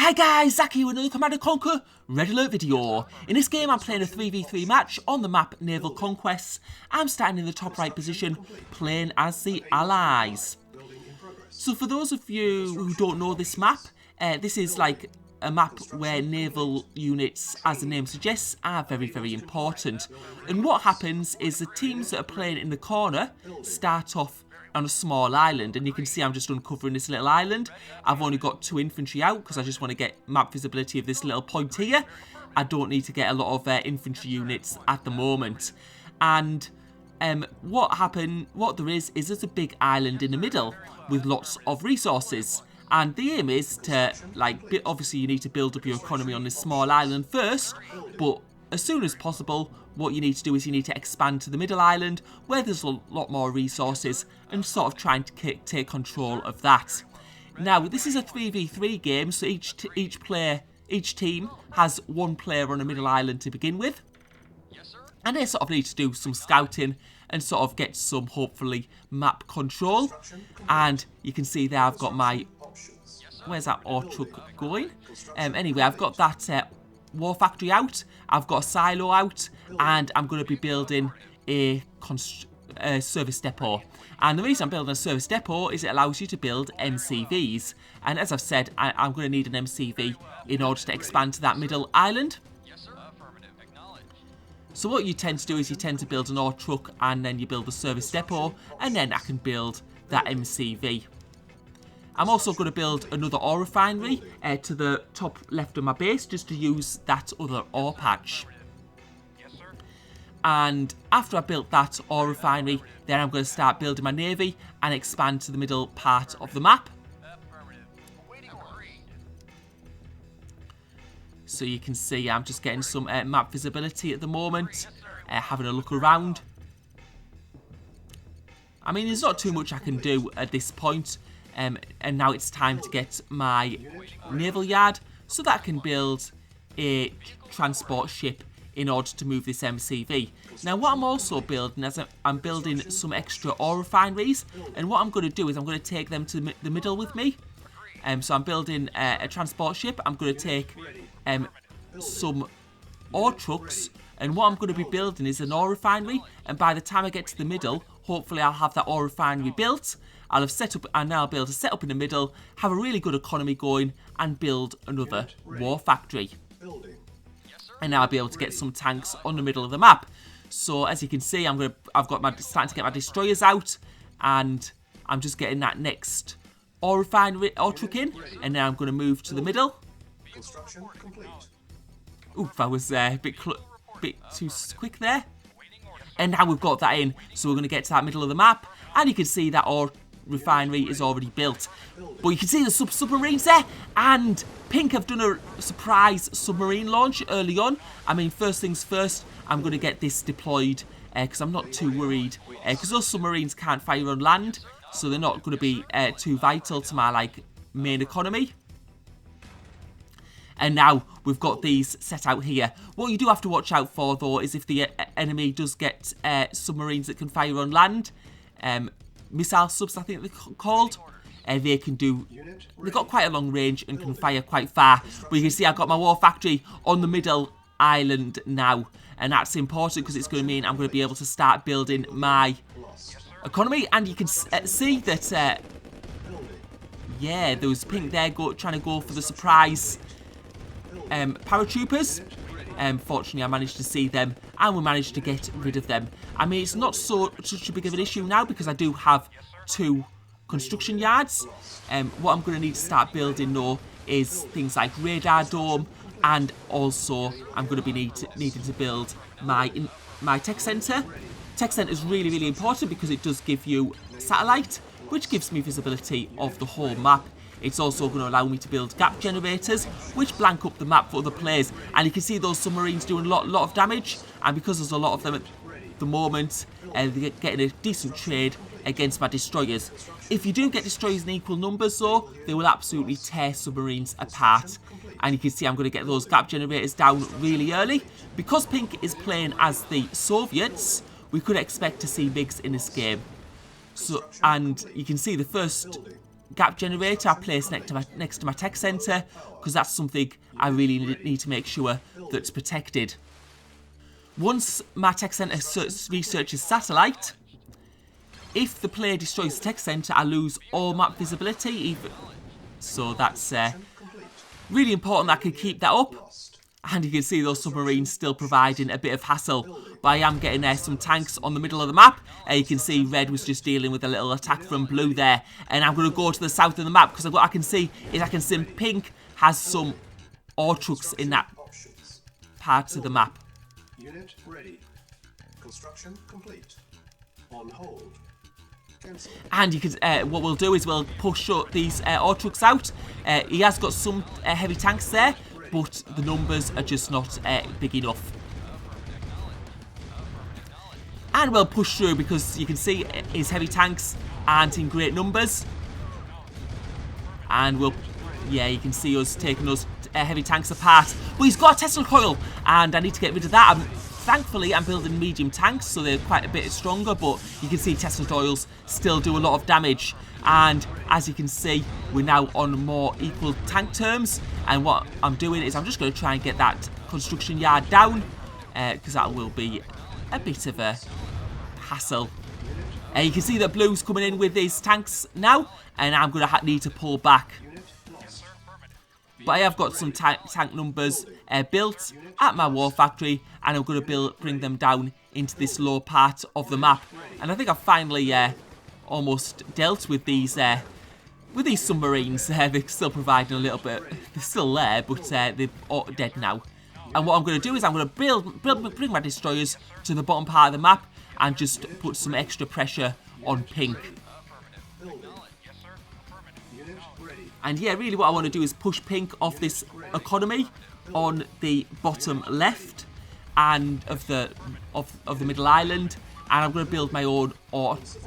Hi guys, Zach here with another Command & Conquer Red Alert video. In this game I'm playing a 3v3 match on the map Naval Conquests. I'm starting in the top right position, playing as the Allies. So for those of you who don't know this map, this is like a map where naval units, as the name suggests, are very, very important. And what happens is the teams that are playing in the corner start off on a small island, and you can see I'm just uncovering this little island. I've only got 2 infantry out because I just want to get map visibility of this little point here. I don't need to get a lot of infantry units at the moment. And what there is there's a big island in the middle with lots of resources. And the aim is to, obviously you need to build up your economy on this small island first, but as soon as possible, what you need to do is you need to expand to the middle island where there's a lot more resources and sort of trying to take control of that. Now, this is a 3v3 game, so each team has 1 player on a middle island to begin with. And they sort of need to do some scouting and sort of get some, hopefully, map control. And you can see there I've got my... Where's that ore truck going? Anyway, I've got that war factory out, I've got a silo out, and I'm going to be building a service depot. And the reason I'm building a service depot is it allows you to build MCVs. And as I've said, I'm going to need an MCV in order to expand to that middle island. So what you tend to do is you tend to build an ore truck, and then you build the service depot, and then I can build that MCV. I'm also going to build another ore refinery to the top left of my base, just to use that other ore patch. And after I built that ore refinery, then I'm going to start building my navy and expand to the middle part of the map. So you can see I'm just getting some map visibility at the moment, having a look around. I mean, there's not too much I can do at this point. And now it's time to get my naval yard so that I can build a transport ship in order to move this MCV. Now what I'm also building is I'm building some extra ore refineries, and what I'm going to do is I'm going to take them to the middle with me. So I'm building a transport ship. I'm going to take some ore trucks, and what I'm going to be building is an ore refinery, and by the time I get to the middle, hopefully I'll have that ore refinery built. I'll have set up, and now I'll be able to set up in the middle, have a really good economy going, and build another war factory. And now I'll be able to get some tanks on the middle of the map. So as you can see, I've got starting to get my destroyers out, and I'm just getting that next ore refinery, ore truck in, and now I'm going to move to the middle. Ooh, that was a bit too quick there. And now we've got that in, so we're going to get to that middle of the map, and you can see that ore refinery is already built. But you can see the submarines there, and Pink have done a surprise submarine launch early on. I mean, first things first, I'm going to get this deployed because I'm not too worried, because those submarines can't fire on land, so they're not going to be too vital to my main economy. And now we've got these set out here. What you do have to watch out for, though, is if the enemy does get submarines that can fire on land, missile subs I think they're called, they've got quite a long range and can fire quite far. But you can see I've got my war factory on the middle island now, and that's important because it's going to mean I'm going to be able to start building my economy. And you can see that, yeah, there was Pink there trying to go for the surprise paratroopers. Fortunately, I managed to see them, and we managed to get rid of them. I mean, it's not such a big of an issue now because I do have 2 construction yards. What I'm going to need to start building, though, is things like radar dome, and also I'm going to be needing to build my tech center. Tech center is really, really important because it does give you satellite, which gives me visibility of the whole map. It's also going to allow me to build gap generators, which blank up the map for other players. And you can see those submarines doing a lot of damage. And because there's a lot of them at the moment, they're getting a decent trade against my destroyers. If you do get destroyers in equal numbers, though, they will absolutely tear submarines apart. And you can see I'm going to get those gap generators down really early. Because Pink is playing as the Soviets, we could expect to see MiGs in this game. So, and you can see the first gap generator I place next to my tech centre, because that's something I really need to make sure that's protected. Once my tech centre researches satellite, if the player destroys the tech centre, I lose all map visibility. So that's really important that I can keep that up. And you can see those submarines still providing a bit of hassle. But I am getting some tanks on the middle of the map. You can see red was just dealing with a little attack from blue there. And I'm going to go to the south of the map, because what I can see is pink has some ore trucks in that part of the map. Unit ready. Construction complete. On hold. Cancel. And you can, what we'll do is we'll push these ore trucks out. He has got some heavy tanks there, but the numbers are just not big enough. And we'll push through, because you can see his heavy tanks aren't in great numbers. And you can see us taking those heavy tanks apart. But he's got a Tesla coil, and I need to get rid of that. Thankfully, I'm building medium tanks, so they're quite a bit stronger, but you can see Tesla coils still do a lot of damage. And as you can see, we're now on more equal tank terms. And what I'm doing is I'm just going to try and get that construction yard down, because that will be a bit of a hassle. You can see that blue's coming in with his tanks now, and I'm going to need to pull back. But I have got some tank numbers built at my war factory, and I'm going to bring them down into this low part of the map. And I think I've finally almost dealt with these submarines. They're still providing a little bit. They're still there, but they're all dead now. And what I'm going to do is I'm going to bring my destroyers to the bottom part of the map and just put some extra pressure on pink. And yeah, really what I want to do is push pink off this economy on the bottom left and of the middle island. And I'm going to build my own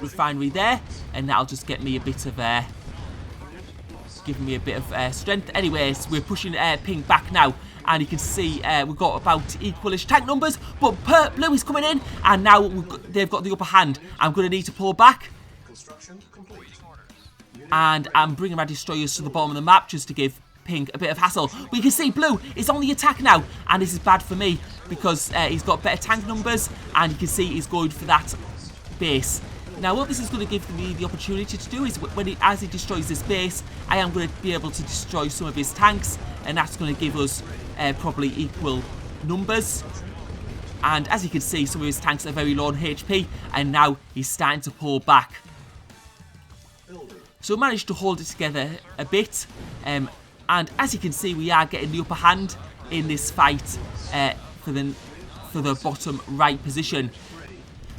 refinery there, and that'll just get me a bit of giving me a bit of strength. Anyways, we're pushing pink back now, and you can see we've got about equalish tank numbers, but blue is coming in, and now they've got the upper hand. I'm going to need to pull back. Construction complete. And I'm bringing my destroyers to the bottom of the map just to give pink a bit of hassle. But you can see blue is on the attack now, and this is bad for me because he's got better tank numbers, and you can see he's going for that base. Now what this is going to give me the opportunity to do is as he destroys this base, I am going to be able to destroy some of his tanks, and that's going to give us probably equal numbers. And as you can see, some of his tanks are very low on HP, and now he's starting to pull back. So we managed to hold it together a bit, and as you can see, we are getting the upper hand in this fight for the bottom right position.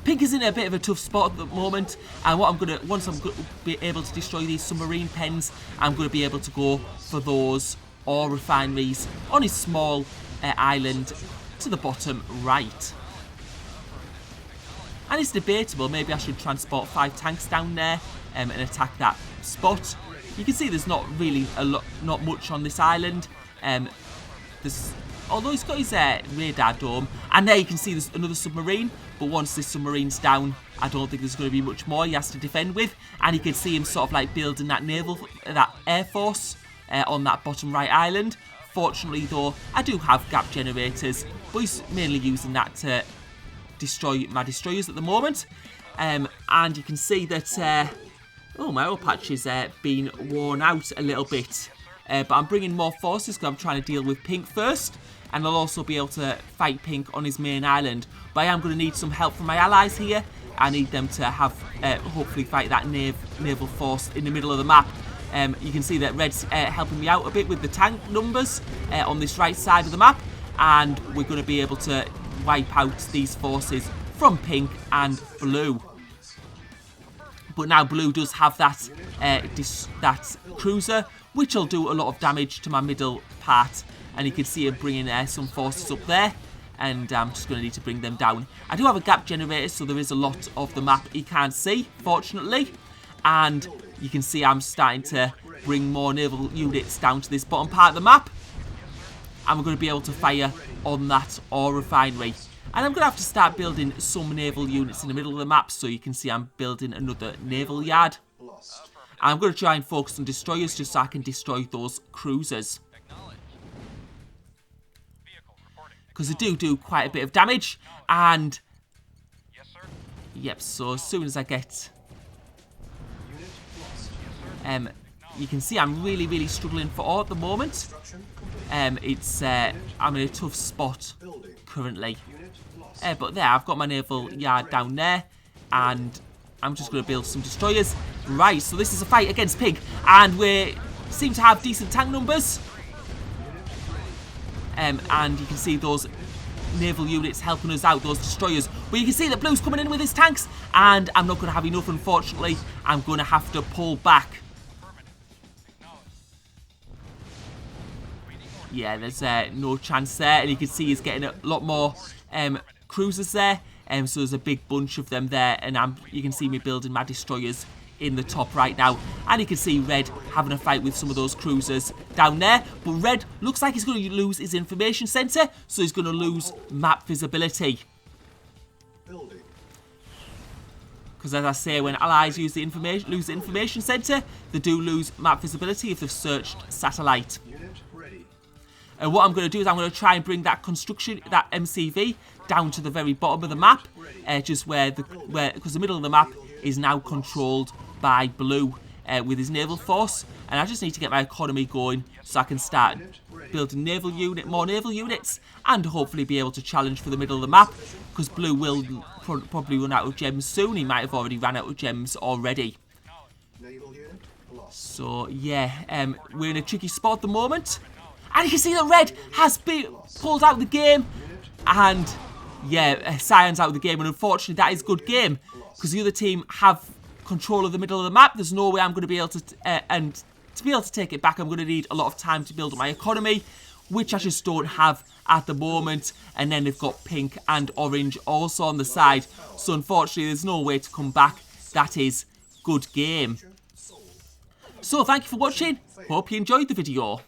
Pink is in a bit of a tough spot at the moment, and once I'm going to be able to destroy these submarine pens, I'm going to be able to go for those ore refineries on his small island to the bottom right. And it's debatable, maybe I should transport 5 tanks down there and attack that spot. You can see there's not really not much on this island. Although he's got his radar dome, and there you can see there's another submarine. But once this submarine's down, I don't think there's going to be much more he has to defend with. And you can see him sort of like building that air force on that bottom right island. Fortunately, though, I do have gap generators, but he's mainly using that to destroy my destroyers at the moment. And you can see that my oil patch is being worn out a little bit. But I'm bringing more forces because I'm trying to deal with pink first. And I'll also be able to fight pink on his main island. But I am going to need some help from my allies here. I need them to have, hopefully fight that naval force in the middle of the map. You can see that red's helping me out a bit with the tank numbers on this right side of the map. And we're going to be able to wipe out these forces from pink and blue. But now blue does have that that cruiser, which will do a lot of damage to my middle part. And you can see him bringing some forces up there. And I'm just going to need to bring them down. I do have a gap generator, so there is a lot of the map he can't see, fortunately. And you can see I'm starting to bring more naval units down to this bottom part of the map. And we're going to be able to fire on that ore refinery. And I'm going to have to start building some naval units in the middle of the map, so you can see I'm building another naval yard. I'm going to try and focus on destroyers just so I can destroy those cruisers. Because they do quite a bit of damage. And, yep, so as soon as I get... you can see I'm really struggling for ore at the moment. I'm in a tough spot currently. But there, I've got my naval yard down there. And I'm just going to build some destroyers. Right, so this is a fight against Pig. And we seem to have decent tank numbers. And you can see those naval units helping us out, those destroyers. But you can see that Blue's coming in with his tanks. And I'm not going to have enough, unfortunately. I'm going to have to pull back. Yeah, there's no chance there. And you can see he's getting a lot more cruisers there. So there's a big bunch of them there. And you can see me building my destroyers in the top right now. And you can see Red having a fight with some of those cruisers down there. But Red looks like he's going to lose his information centre. So he's going to lose map visibility. Because as I say, when allies lose the information centre, they do lose map visibility if they've searched satellite. And what I'm going to do is I'm going to try and bring that construction, that MCV, down to the very bottom of the map, just because the middle of the map is now controlled by Blue with his naval force, and I just need to get my economy going so I can start building more naval units, and hopefully be able to challenge for the middle of the map, because Blue will probably run out of gems soon. He might have already ran out of gems already. So yeah, we're in a tricky spot at the moment. And you can see that Red has been pulled out of the game. And, yeah, Cyan's out of the game. And unfortunately, that is a good game. Because the other team have control of the middle of the map. There's no way I'm going to be able to... and to be able to take it back, I'm going to need a lot of time to build up my economy. Which I just don't have at the moment. And then they've got pink and orange also on the side. So, unfortunately, there's no way to come back. That is good game. So, thank you for watching. Hope you enjoyed the video.